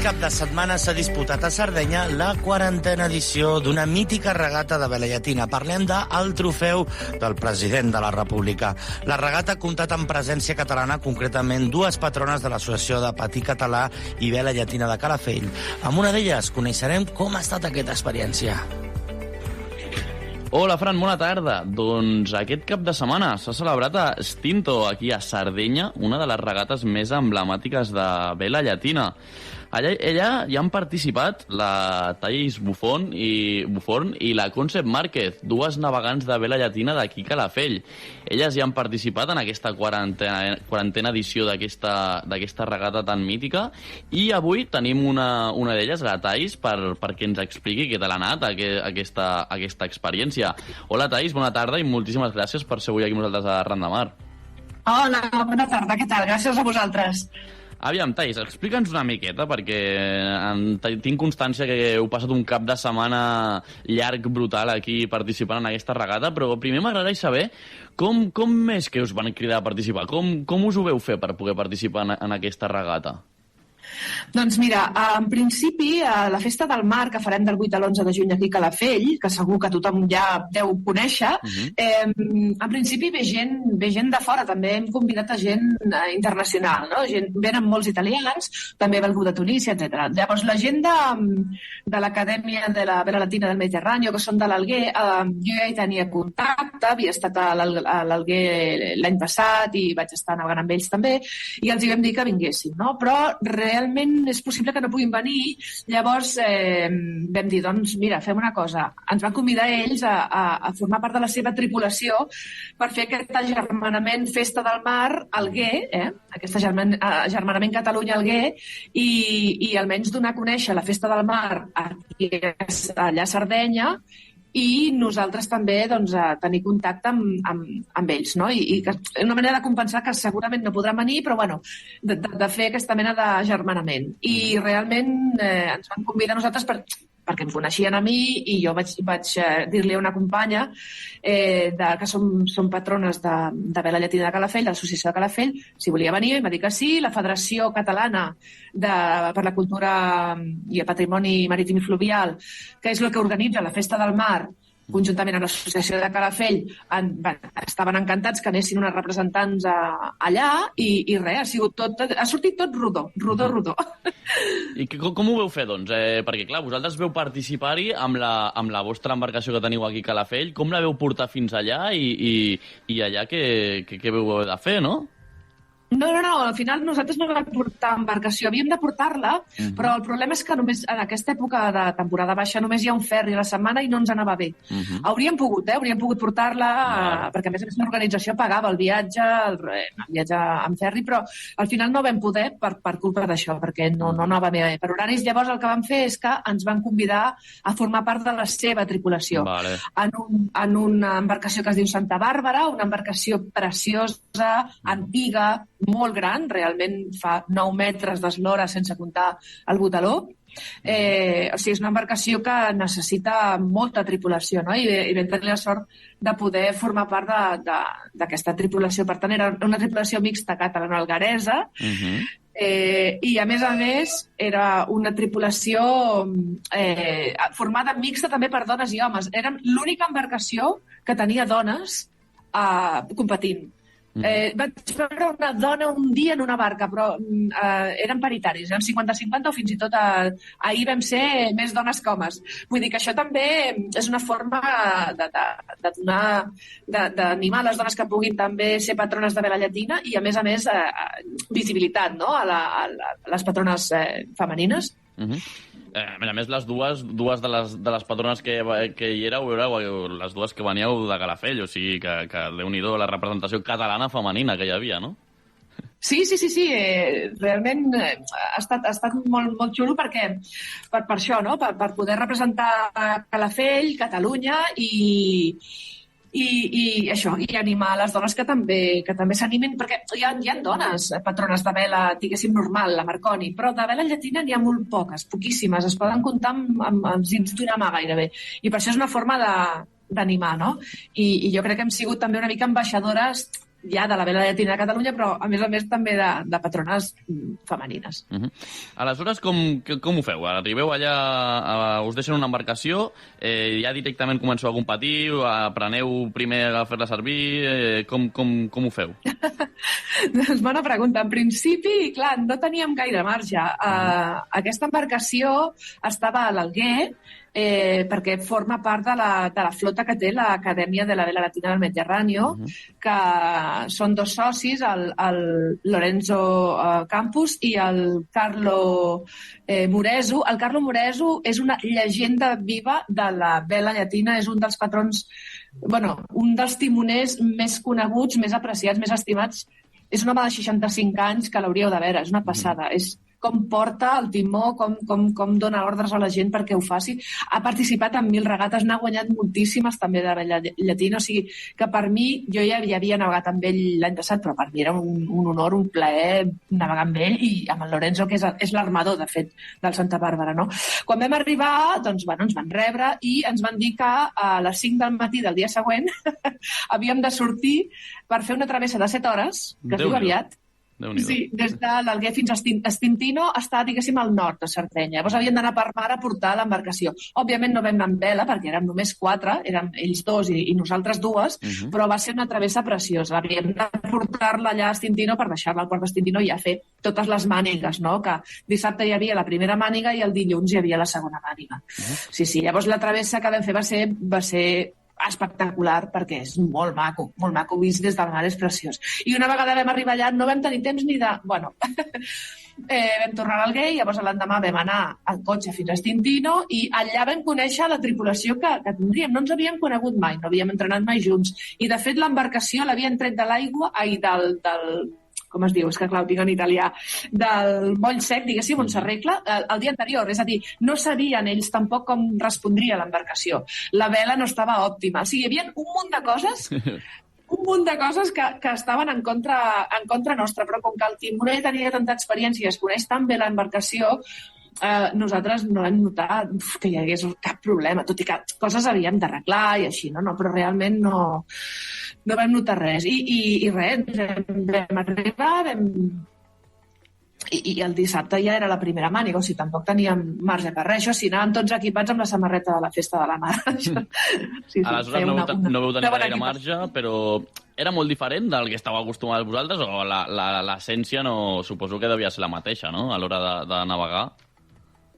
cap de setmana s'ha disputat a Sardenya la 40a edició d'una mítica regata de vela llatina. Parlem del trofeu del president de la República. La regata ha comptat amb presència catalana, concretament dues patrones de l'Associació de Patí Català i Vela Llatina de Calafell. Amb una d'elles coneixerem com ha estat aquesta experiència. Hola, Fran, bona tarda. Doncs aquest cap de setmana s'ha celebrat a Stinto, aquí a Sardenya, una de les regates més emblemàtiques de vela llatina. Allà hi han participat la Thais Buffon i la Concept Márquez, dues navegants de vela llatina d'aquí Calafell. Elles hi han participat en aquesta quarantena edició d'aquesta regata tan mítica, i avui tenim una d'elles, la Thais, perquè ens expliqui què tal ha anat aquesta experiència. Hola, Thais, bona tarda i moltíssimes gràcies per ser avui aquí amb nosaltres a Ran de Mar. Hola, bona tarda, què tal? Gràcies a vosaltres. Aviam, Thais, explica'ns una miqueta, perquè tinc constància que heu passat un cap de setmana llarg, brutal, aquí participant en aquesta regata, però primer m'agradaria saber com és que us van cridar a participar? Com us ho veu fer per poder participar en aquesta regata? Doncs mira, en principi, a la Festa del Mar, que farem del 8 a l'11 de juny aquí a Calafell, que segur que tothom ja deu conèixer, en principi ve gent de fora, també hem convidat a gent internacional, no? Venen molts italians, també ve algú de Tunísia, etc. Llavors, la gent de l'Acadèmia de la Vela Llatina del Mediterrani, que són de l'Alguer, jo ja hi tenia contacte, havia estat a l'Alguer l'any passat i vaig estar navegant amb ells també, i els hi vam dir que vinguessin, no? Però realment és possible que no puguin venir. Llavors vam dir, doncs mira, fem una cosa. Ens van convidar ells a formar part de la seva tripulació per fer aquest agermanament Festa del Mar Alguer, aquest agermanament Catalunya-Alguer, i almenys donar a conèixer la Festa del Mar allà a Sardenya, i nosaltres també doncs, tenir contacte amb ells, no? I una manera de compensar que segurament no podran venir, però bueno, de fer aquesta mena d'agermanament. I realment ens van convidar a nosaltres perquè em coneixien a mi, i jo vaig dir-li a una companya que som patrones de Vela Llatina de Calafell, de l'Associació de Calafell, si volia venir, i em va dir que sí. La Federació Catalana per la Cultura i el Patrimoni Marítim i Fluvial, que és el que organitza la Festa del Mar, conjuntament amb l'Associació de Calafell, estaven encantats que anessin unes representants allà, i res, ha sortit tot rodó. I com ho veu fer, doncs? Perquè, clar, vosaltres veu participar-hi amb la vostra embarcació que teniu aquí a Calafell. Com la veu portar fins allà i allà què veu de fer, no? No, al final nosaltres no vam portar embarcació, havíem de portar-la, però el problema és que només en aquesta època de temporada baixa només hi ha un ferri a la setmana i no ens anava bé. Hauríem pogut portar-la, perquè a més l'organització pagava el viatge amb ferri, però al final no vam poder per culpa d'això, perquè no anava bé per horaris. Llavors el que vam fer és que ens van convidar a formar part de la seva tripulació. Vale. En una embarcació que es diu Santa Bàrbara, una embarcació preciosa, antiga, molt gran, realment fa 9 metres d'eslora sense comptar el botaló. O sigui, és una embarcació que necessita molta tripulació, no? I vam tenir la sort de poder formar part d'aquesta tripulació. Per tant, era una tripulació mixta catalano-algueresa, i a més era una tripulació formada mixta també per dones i homes. Érem l'única embarcació que tenia dones competint. Vaig veure una dona un dia en una barca, però eren paritaris, eren 50-50, o fins i tot ahir vam ser més dones que homes. Vull dir que això també és una forma d'animar les dones que puguin també ser patrones de vela llatina, i a més visibilitat, no?, a les patrones femenines. A més, les dues de les patrones que hi éreu les dues que veníeu de Calafell, o sigui que Déu-n'hi-do, la representació catalana femenina que hi havia, no? Sí, realment ha estat molt xulo per això, no? Per poder representar Calafell, Catalunya i això, i animar les dones que també s'animin, perquè hi ha dones patrones de vela, diguéssim, normal, la Marconi, però de vela llatina n'hi ha molt poques, poquíssimes, es poden comptar amb els dits d'una mà gairebé, i per això és una forma d'animar, no? I jo crec que hem sigut també una mica ambaixadores ja de la vela llatina de Catalunya, però a més també de patrones femenines. Aleshores, com ho feu? Arribeu allà, us deixen una embarcació, ja directament comenceu a competir, apreneu primer a fer-la servir, com ho feu? Doncs bona pregunta. En principi, clar, no teníem gaire marge. Aquesta embarcació estava a l'Alguer, perquè forma part de la flota que té l'Acadèmia de la Vela Llatina del Mediterráneo, que són dos socis, el Lorenzo Campos i el Carlo Moreso. El Carlo Moreso és una llegenda viva de la vela llatina, és un dels patrons, un dels timoners més coneguts, més apreciats, més estimats. És un home de 65 anys que l'hauríeu de veure, és una passada. És com porta el timó, com dona ordres a la gent perquè ho faci. Ha participat en 1000 regates, n'ha guanyat moltíssimes també de vela llatina, o sigui que per mi, jo ja havia navegat amb ell l'any passat, però per mi era un honor, un plaer navegar amb ell i amb el Lorenzo, que és l'armador, de fet, del Santa Bàrbara, no? Quan vam arribar, doncs, ens van rebre i ens van dir que a les 5 del matí del dia següent havíem de sortir per fer una travessa de 7 hores, que es diu aviat. Sí, des de l'Alguer fins a Stintino està, diguéssim, al nord de Sardenya. Llavors havien d'anar per mar a portar l'embarcació. Òbviament no vam anar amb vela, perquè érem només 4, érem ells 2 i nosaltres 2, però va ser una travessa preciosa. Havíem de portar-la allà a Stintino per deixar-la al port de Stintino i ja fer totes les mànigues, no? Que dissabte hi havia la primera màniga i el dilluns hi havia la segona màniga. Sí, llavors la travessa que vam fer va ser espectacular, perquè és molt maco vist des del mar, és preciós. I una vegada vam arribar allà no vam tenir temps ni de... vam tornar a l'Alguer i llavors l'endemà vam anar en cotxe fins a Stintino i allà vam conèixer la tripulació que tindríem. No ens havíem conegut mai, no havíem entrenat mai junts. I de fet l'embarcació l'havien tret de l'aigua del com es diu? És que clar, ho tinc en italià, del moll sec, diguéssim, on s'arregla el dia anterior. És a dir, no sabien ells tampoc com respondria l'embarcació. La vela no estava òptima. O sigui, hi havia un munt de coses que estaven en contra nostra, però com que el timoner tenia tanta experiència i es coneix tan bé l'embarcació, nosaltres no vam notar que hi hagués cap problema, tot i que coses havíem d'arreglar i així, no? Però realment no vam notar res. I res, vam arribar, i el dissabte ja era la primera màniga, o sigui, tampoc teníem marge per res. Això sí, anàvem tots equipats amb la samarreta de la festa de la mar. Sí, aleshores no veu tenir gaire marge, però era molt diferent del que estàveu acostumats vosaltres, o l'essència suposo que devia ser la mateixa, no?, a l'hora de navegar?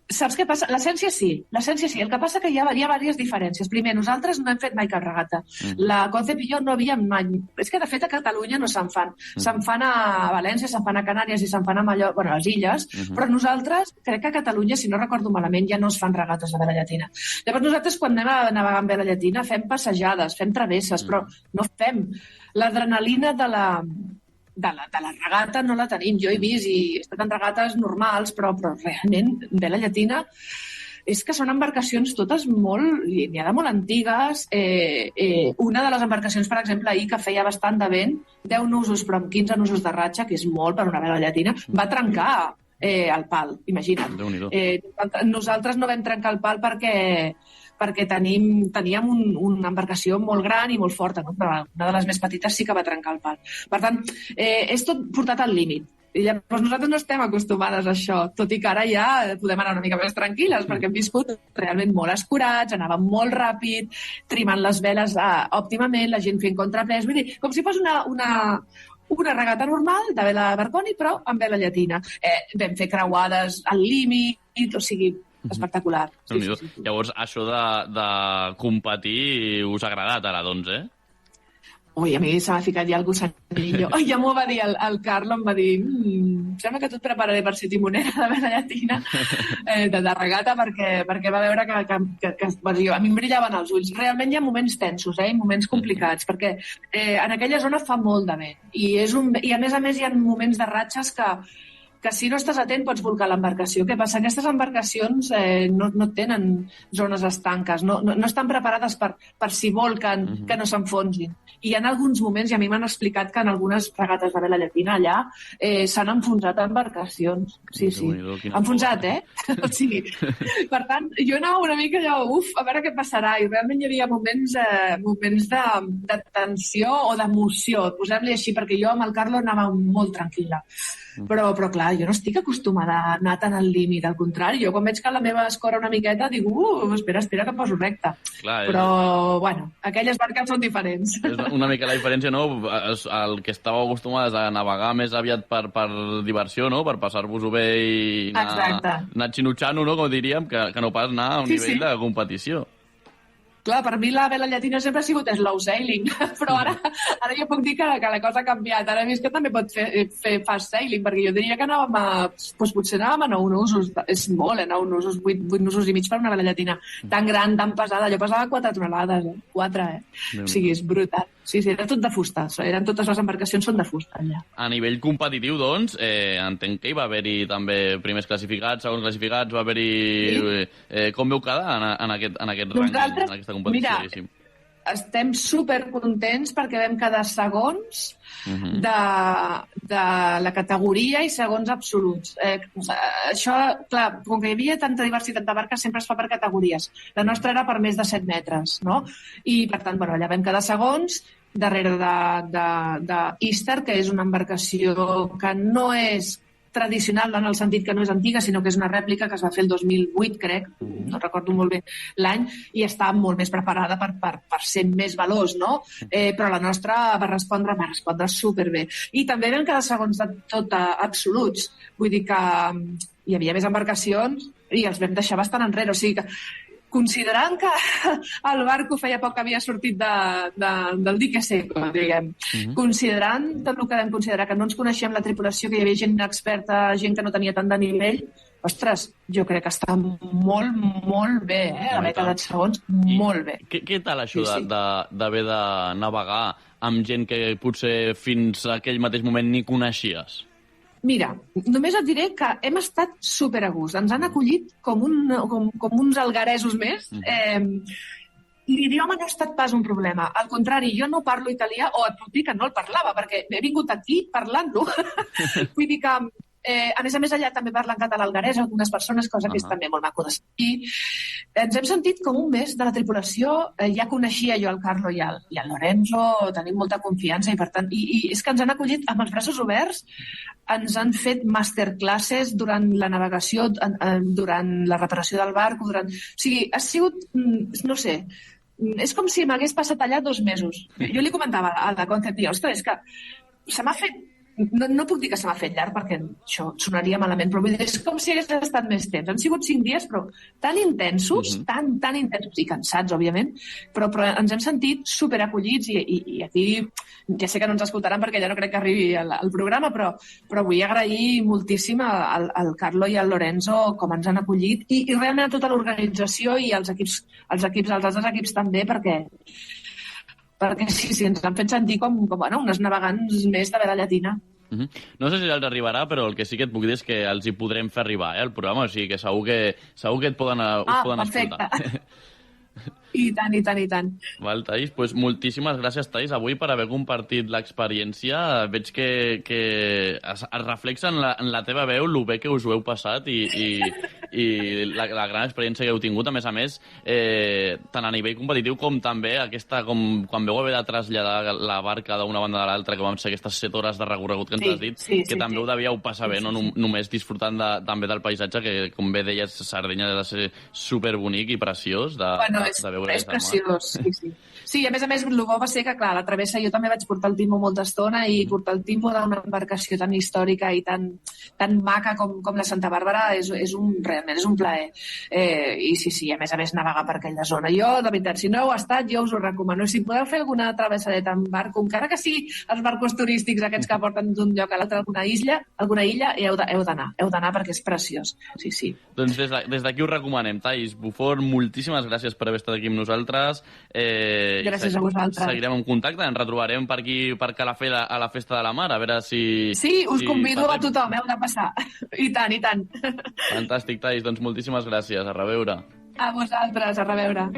Saps què passa? L'essència sí. El que passa que hi ha diverses diferències. Primer, nosaltres no hem fet mai cap regata. La Concep i jo no havíem mai... És que, de fet, a Catalunya no se'n fan. Se'n fan a València, se'n fan a Canàries i se'n fan a Mallorca, a les illes, però nosaltres, crec que a Catalunya, si no recordo malament, ja no es fan regates de vela llatina. Llavors, nosaltres, quan anem a navegar amb vela llatina, fem passejades, fem travesses, però no fem l'adrenalina de la regata, no la tenim. Jo he vist i he estat en regates normals, però realment vela llatina és que són embarcacions totes n'hi ha de molt antigues. Una de les embarcacions, per exemple, ahir, que feia bastant de vent, 10 nusos, però amb 15 nusos de ratxa, que és molt per una vela llatina, va trencar el pal, imagina't. Nosaltres no vam trencar el pal perquè teníem una embarcació molt gran i molt forta, no? Però una de les més petites sí que va trencar el pal. Per tant, és tot portat al límit. I llavors nosaltres no estem acostumades a això, tot i que ara ja podem anar una mica més tranquil·les, perquè hem viscut realment molt escurats, anàvem molt ràpid, trimant les veles òptimament, la gent fent contrapès, vull dir, com si fos una regata normal de vela Bergoni, però amb vela llatina. Vam fer creuades al límit, o sigui, espectacular. Sí. Llavors, això de competir us ha agradat ara, doncs, Ui, a mi se m'ha ficat ja el gossanillo. Ja m'ho va dir el Carlo, em va dir sembla que tu et prepararé per ser timonera de vela llatina, de regata, perquè va veure que a mi em brillaven els ulls. Realment hi ha moments tensos, i moments complicats, perquè en aquella zona fa molt de vent. I a més hi ha moments de ratxes que que si no estàs atent pots volcar l'embarcació. Què passa? Aquestes embarcacions no tenen zones estanques, no estan preparades per si volquen, que no s'enfonsin. I hi ha alguns moments, i a mi m'han explicat que en algunes regates de vela llatina allà s'han enfonsat embarcacions. Sí. Enfonsat, O sigui, per tant, jo anava una mica allò, a veure què passarà, i realment hi havia moments de tensió o d'emoció, posem-li així, perquè jo amb el Carlo anava molt tranquil·la. Però clar, jo no estic acostumada a anar tan al límit, al contrari, jo quan veig que la meva escora una miqueta dic, espera que poso recte. Clar, però, bueno, aquelles barques són diferents. És una mica la diferència, no? El que estàveu acostumades a navegar més aviat per diversió, no? Per passar-vos-ho bé i anar xinutxant-ho, no? Com diríem, que no pas anar a un nivell de competició. Clar, per mi la vela llatina sempre ha sigut slow sailing, però ara jo puc dir que la cosa ha canviat. Ara he vist que també pot fer fast sailing, perquè jo diria que potser anàvem a 9 nusos, és molt, 9 nusos, 8 nusos i mig per una vela llatina. Tan gran, tan pesada, allò pesava 4 tonelades, 4, O sigui, és brutal. Sí, era tot de fusta, totes les embarcacions són de fusta, allà. A nivell competitiu, doncs, entenc que hi va haver-hi també primers classificats, segons classificats, va haver-hi... Com veu quedar en aquest rànquing, en aquesta competició? Mira, estem supercontents perquè vam quedar segons de la categoria i segons absoluts. Això, clar, com que hi havia tanta diversitat de barques, sempre es fa per categories. La nostra era per més de 7 metres, no? I, per tant, allà vam quedar segons, darrere de Easter, que és una embarcació que no és tradicional en el sentit que no és antiga, sinó que és una rèplica que es va fer el 2008, crec, no recordo molt bé l'any, i està molt més preparada per ser més veloç, no? Però la nostra va respondre superbé. I també vam quedar segons de tot absoluts. Vull dir que hi havia més embarcacions i els vam deixar bastant enrere. O sigui que, considerant que el barco feia poc que havia sortit del dique seco, diguem, considerant tot el que vam considerar, que no ens coneixíem la tripulació, que hi havia gent inexperta, gent que no tenia tant de nivell, ostres, jo crec que està molt, molt bé, haver quedat segons, molt bé. Què tal això d'haver de navegar amb gent que potser fins a aquell mateix moment ni coneixies? Mira, només et diré que hem estat super a gust. Ens han acollit com uns algueresos més. L'idioma no ha estat pas un problema. Al contrari, jo no parlo italià, o et puc dir que no el parlava, perquè he vingut aquí parlant-lo. Vull dir que, a més, allà també parlen català alguerès algunes persones, cosa que és també molt maco de sentir. Ens hem sentit com un mes de la tripulació. Ja coneixia jo el Carlo i el Lorenzo, tenim molta confiança i, per tant, i és que ens han acollit amb els braços oberts, ens han fet masterclasses durant la navegació, durant la reparació del barco, O sigui, ha sigut, no sé, és com si m'hagués passat allà 2 mesos. Jo li comentava a la Concept, ostres, és que se m'ha fet... No puc dir que se m'ha fet llarg perquè això sonaria malament, però vull dir, és com si hagués estat més temps. Han sigut 5 dies, però tan intensos, tan intensos i cansats, òbviament, però ens hem sentit superacollits i aquí ja sé que no ens escoltaran perquè ja no crec que arribi el programa, però vull agrair moltíssim al Carlo i al Lorenzo com ens han acollit i realment a tota l'organització i als altres equips també, perquè sí, ens han fet sentir com unes navegants més de vela llatina. No sé si els arribarà, però el que sí que et puc dir és que els hi podrem fer arribar al programa, o sigui que segur que et poden escoltar. I tant. Val, Thaís, doncs moltíssimes gràcies, Thaís, avui per haver compartit l'experiència. Veig que es reflexa en la teva veu el bé que us ho heu passat i la gran experiència que heu tingut, a més, tant a nivell competitiu com també quan veu haver de traslladar la barca d'una banda a l'altra, que vam ser aquestes 7 hores de recorregut que ens has dit, que també ho devíeu passar bé, no només disfrutant també del paisatge, que com bé deies, Sardenya ha de ser superbonic i preciós de veure. És preciós, sí. Sí, a més, el bo va ser que, clar, a la travessa jo també vaig portar el timó molta estona i portar el timó d'una embarcació tan històrica i tan maca com la Santa Bàrbara és realment realment és un plaer. I sí, a més navegar per aquella zona. Jo, de veritat, si no heu estat, jo us ho recomano. Si podeu fer alguna travessadeta en barco, encara que sigui els barcos turístics aquests que porten d'un lloc a l'altre, alguna illa, heu d'anar perquè és preciós. Sí. Doncs des d'aquí us recomanem. Thais Bufort, moltíssimes gràcies per haver estat aquí amb nosaltres. Gràcies a vosaltres. Seguirem en contacte, ens retrobarem per aquí, per Calafell, a la Festa de la Mar, a veure si... Sí, us convido a tothom, heu de passar. I tant. Fantàstic, Thais, doncs moltíssimes gràcies, a reveure. A vosaltres, a reveure.